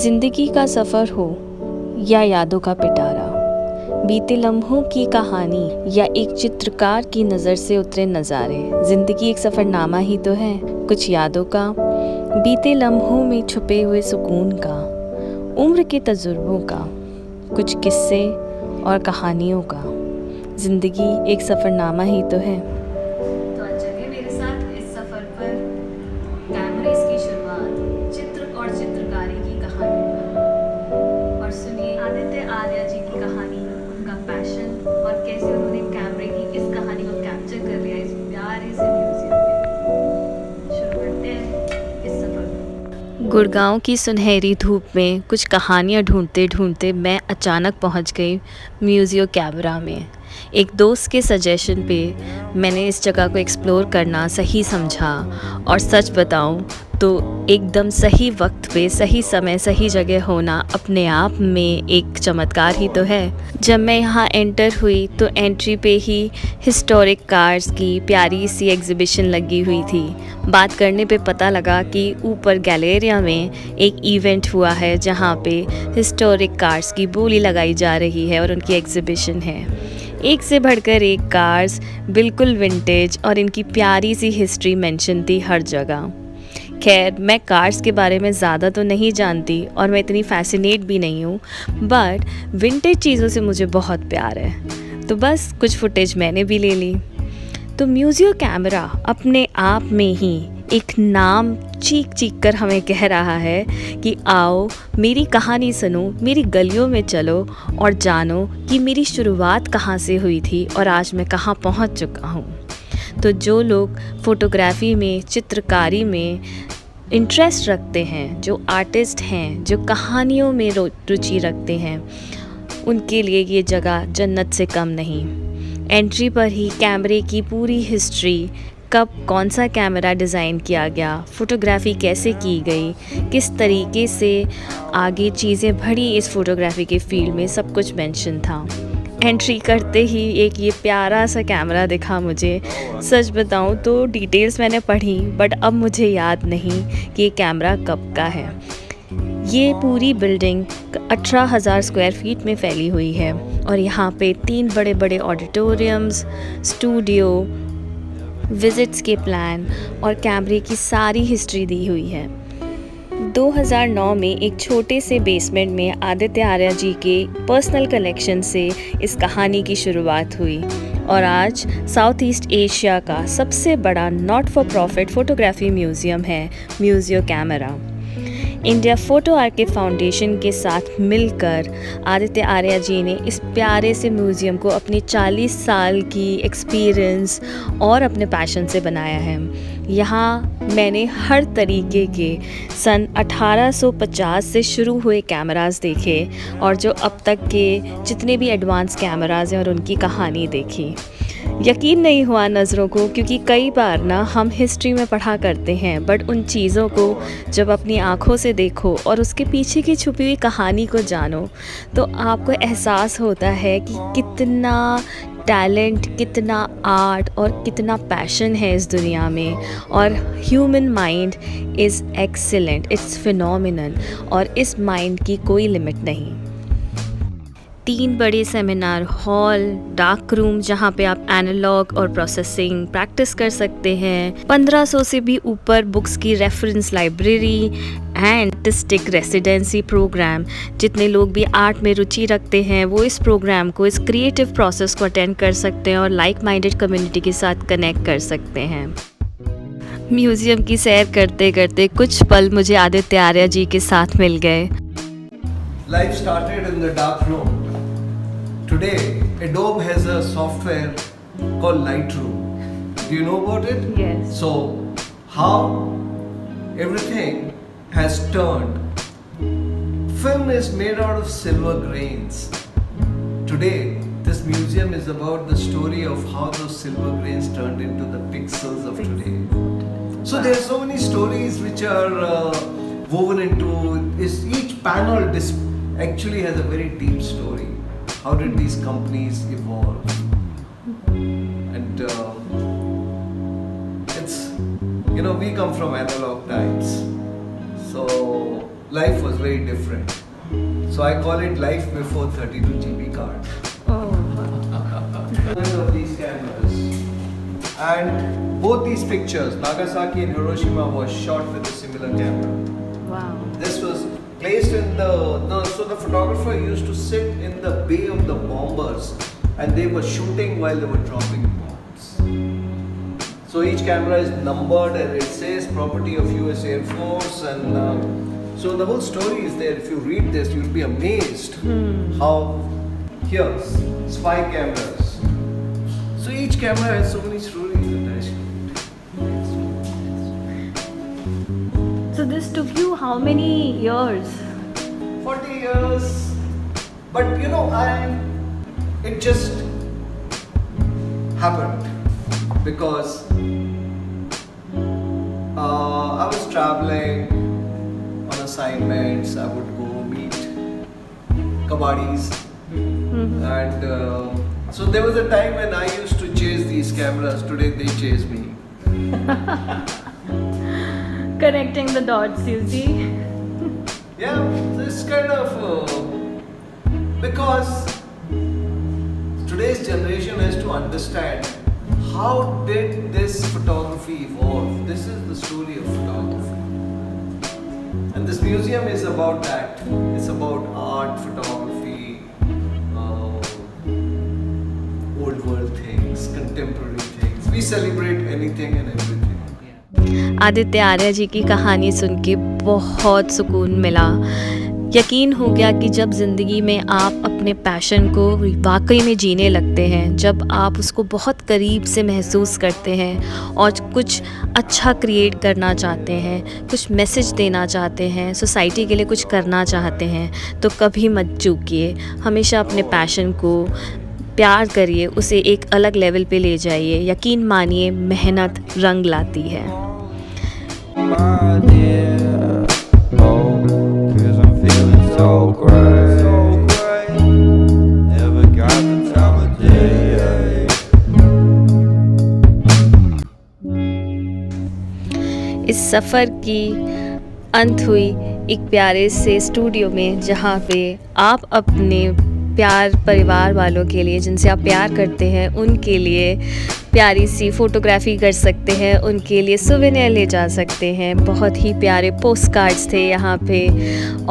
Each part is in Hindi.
जिंदगी का सफ़र हो या यादों का पिटारा, बीते लम्हों की कहानी या एक चित्रकार की नज़र से उतरे नज़ारे। ज़िंदगी एक सफ़रनामा ही तो है, कुछ यादों का, बीते लम्हों में छुपे हुए सुकून का, उम्र के तजुर्बों का, कुछ किस्से और कहानियों का। ज़िंदगी एक सफ़रनामा ही तो है। तो आज चलिए मेरे साथ इस सफर पर कैमरेस की शुरुआत, चित्र और चित्रकारी की कहानी पर, और सुनिए आदित्य आर्या जी की कहानी, उनका पैशन और कैसे उन्होंने कैमरे की इस कहानी को कैप्चर कर लिया इस प्यारे से म्यूजियम में। शुरू करते हैं इस सफर को। गुड़गांव की सुनहरी धूप में कुछ कहानियाँ ढूंढते ढूंढते मैं अचानक पहुंच गई म्यूजियो कैमरा में। एक दोस्त के सजेशन पे मैंने इस जगह को एक्सप्लोर करना सही समझा, और सच बताऊं तो एकदम सही वक्त पे सही समय सही जगह होना अपने आप में एक चमत्कार ही तो है। जब मैं यहाँ एंटर हुई तो एंट्री पे ही हिस्टोरिक कार्स की प्यारी सी एग्ज़िबिशन लगी हुई थी। बात करने पे पता लगा कि ऊपर गैलेरिया में एक इवेंट हुआ है जहाँ पे हिस्टोरिक कार्स की बोली लगाई जा रही है और उनकी एग्ज़िबिशन है। एक से बढ़कर एक कार्स, बिल्कुल विंटेज, और इनकी प्यारी सी हिस्ट्री मेंशन थी हर जगह। खैर, मैं कार्स के बारे में ज़्यादा तो नहीं जानती और मैं इतनी फैसिनेट भी नहीं हूँ, बट विंटेज चीज़ों से मुझे बहुत प्यार है, तो बस कुछ फुटेज मैंने भी ले ली। तो म्यूजियो कैमरा अपने आप में ही एक नाम चीख चीख कर हमें कह रहा है कि आओ मेरी कहानी सुनो, मेरी गलियों में चलो और जानो कि मेरी शुरुआत कहाँ से हुई थी और आज मैं कहाँ पहुँच चुका हूँ। तो जो लोग फ़ोटोग्राफ़ी में, चित्रकारी में इंटरेस्ट रखते हैं, जो आर्टिस्ट हैं, जो कहानियों में रुचि रखते हैं, उनके लिए ये जगह जन्नत से कम नहीं। एंट्री पर ही कैमरे की पूरी हिस्ट्री, कब कौन सा कैमरा डिज़ाइन किया गया, फ़ोटोग्राफ़ी कैसे की गई, किस तरीके से आगे चीज़ें बढ़ी इस फ़ोटोग्राफ़ी के फील्ड में, सब कुछ मेंशन था। एंट्री करते ही एक ये प्यारा सा कैमरा दिखा मुझे। सच बताऊं तो डिटेल्स मैंने पढ़ी, बट अब मुझे याद नहीं कि ये कैमरा कब का है। ये पूरी बिल्डिंग 18,000 स्क्वायर फीट में फैली हुई है और यहाँ पे 3 बड़े बड़े ऑडिटोरियम्स, स्टूडियो, विज़िट्स के प्लान और कैमरे की सारी हिस्ट्री दी हुई है। 2009 में एक छोटे से बेसमेंट में आदित्य आर्या जी के पर्सनल कलेक्शन से इस कहानी की शुरुआत हुई और आज साउथ ईस्ट एशिया का सबसे बड़ा not for profit photography museum है Museo camera. India photo archive foundation के साथ मिलकर आदित्य आर्या जी ने इस प्यारे से म्यूज़ियम को अपनी 40 साल की एक्सपीरियंस और अपने पैशन से बनाया है। यहाँ मैंने हर तरीके के सन 1850 से शुरू हुए कैमरास देखे और जो अब तक के जितने भी एडवांस कैमरास हैं और उनकी कहानी देखी। यकीन नहीं हुआ नज़रों को, क्योंकि कई बार ना हम हिस्ट्री में पढ़ा करते हैं, बट उन चीज़ों को जब अपनी आँखों से देखो और उसके पीछे की छुपी हुई कहानी को जानो तो आपको एहसास होता है कि कितना टैलेंट, कितना आर्ट और कितना पैशन है इस दुनिया में। और human mind is excellent, it's phenomenal, और इस माइंड की कोई लिमिट नहीं। 3 बड़े सेमिनार हॉल, डार्क रूम जहाँ पे आप एनालॉग और प्रोसेसिंग प्रैक्टिस कर सकते हैं, 1500 से भी ऊपर बुक्स की reference library and artistic residency program. जितने लोग भी आर्ट में रुचि रखते हैं वो इस प्रोग्राम को, इस क्रिएटिव प्रोसेस को अटेंड कर सकते हैं और लाइक माइंडेड कम्युनिटी के साथ कनेक्ट कर सकते हैं। म्यूज़ियम की सैर करते करते कुछ पल मुझे आदित्य आर्या जी के साथ मिल गए। Life started in the dark room. Today, Adobe has a software called Lightroom. Do you know about it? Yes. So, how everything has turned. Film is made out of silver grains. Today, this museum is about the story of how those silver grains turned into the pixels of today. So, there are so many stories which are woven into each panel actually has a very deep story. How did these companies evolve? And it's, we come from analog times. So life was very different. So I call it life before 32 GB card. Oh, Of these cameras. And both these pictures, Nagasaki and Hiroshima, was shot with a similar camera. wow. This was placed in so the photographer used to sit in the bay of the bombers and they were shooting while they were dropping bombs. So each camera is numbered and it says property of US Air Force, and so the whole story is there. If you read this, you'll be amazed how here's spy cameras. So each camera has so many stories attached to it. So this took you how many years? 40 years. But you know, it just happened because I was traveling on assignments. I would go meet kabadis, and so there was a time when I used to chase these cameras. Today they chase me. Connecting the dots, you see. Yeah, this kind of because today's generation has to understand how did this photography evolve. This is the story of photography, and this museum is about that. It's about art, photography, old world things, contemporary things. We celebrate anything and everything. Aditya Arya ji की कहानी सुन के बहुत सुकून मिला। यकीन हो गया कि जब ज़िंदगी में आप अपने पैशन को वाकई में जीने लगते हैं, जब आप उसको बहुत करीब से महसूस करते हैं और कुछ अच्छा क्रिएट करना चाहते हैं, कुछ मैसेज देना चाहते हैं, सोसाइटी के लिए कुछ करना चाहते हैं, तो कभी मत चूकिए। हमेशा अपने पैशन को प्यार करिए, उसे एक अलग लेवल पे ले जाइए। यकीन मानिए, मेहनत रंग लाती है। My dear, oh, 'cause I'm feeling so great. Never got the time of day. इस सफ़र की अंत हुई एक प्यारे से स्टूडियो में, जहाँ पे आप अपने प्यार परिवार वालों के लिए, जिनसे आप प्यार करते हैं, उनके लिए प्यारी सी फ़ोटोग्राफी कर सकते हैं, उनके लिए सुवेनियर ले जा सकते हैं। बहुत ही प्यारे पोस्ट कार्ड्स थे यहाँ पे,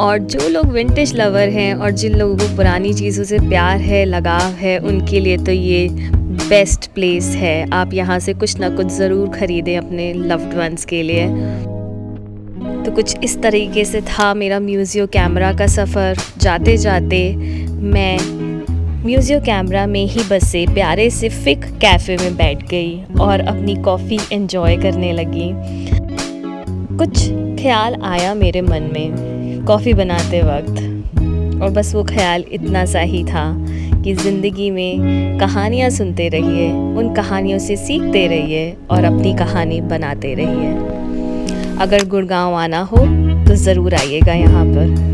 और जो लोग विंटेज लवर हैं और जिन लोगों को पुरानी चीज़ों से प्यार है, लगाव है, उनके लिए तो ये बेस्ट प्लेस है। आप यहाँ से कुछ ना कुछ ज़रूर ख़रीदें अपने लव्ड वंस के लिए। तो कुछ इस तरीके से था मेरा म्यूज़ियो कैमरा का सफ़र। जाते जाते मैं म्यूज़ियो कैमरा में ही बसे प्यारे से फिक कैफ़े में बैठ गई और अपनी कॉफ़ी एंजॉय करने लगी। कुछ ख्याल आया मेरे मन में कॉफ़ी बनाते वक्त, और बस वो ख्याल इतना सा ही था कि ज़िंदगी में कहानियाँ सुनते रहिए, उन कहानियों से सीखते रहिए और अपनी कहानी बनाते रहिए। अगर गुड़गांव आना हो तो ज़रूर आइएगा यहाँ पर।